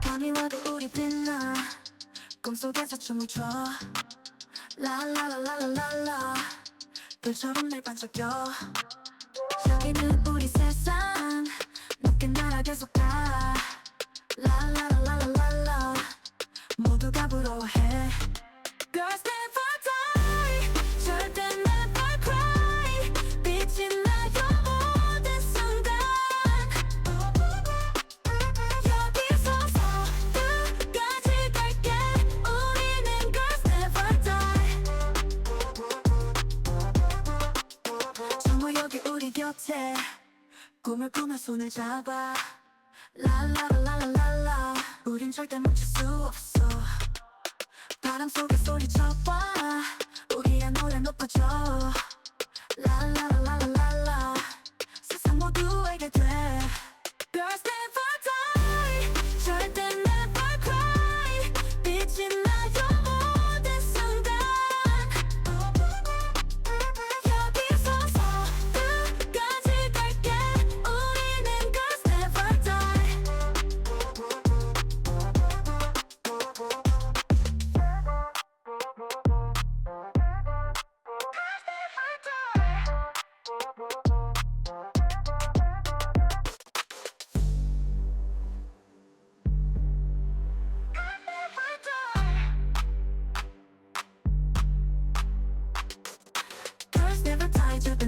밤이 와도 우리 빛나 꿈속에서 춤을 춰 라라라라라라라 별처럼 날 반짝여 여기는 우리 세상 높게 날아 계속 가 라라라라라라 모두가 부러워해 Girls never die 절대 never cry 빛이 나요 모든 순간 여기서서 끝까지 갈게 우리는 Girls never die 정말 여기 우리 곁에 꿈을 꾸며 손을 잡아 라라라라라라 우린 절대 멈출 수 없어 바람 속에 소리쳐봐 우리의 노래 높아져 라라라라라라 세상 모두에게 돼 Girls never die 절대 never cry 빛이 나요 모든 순간 여기서서 끝까지 갈게 우리는 Girls never die Girls never die 절대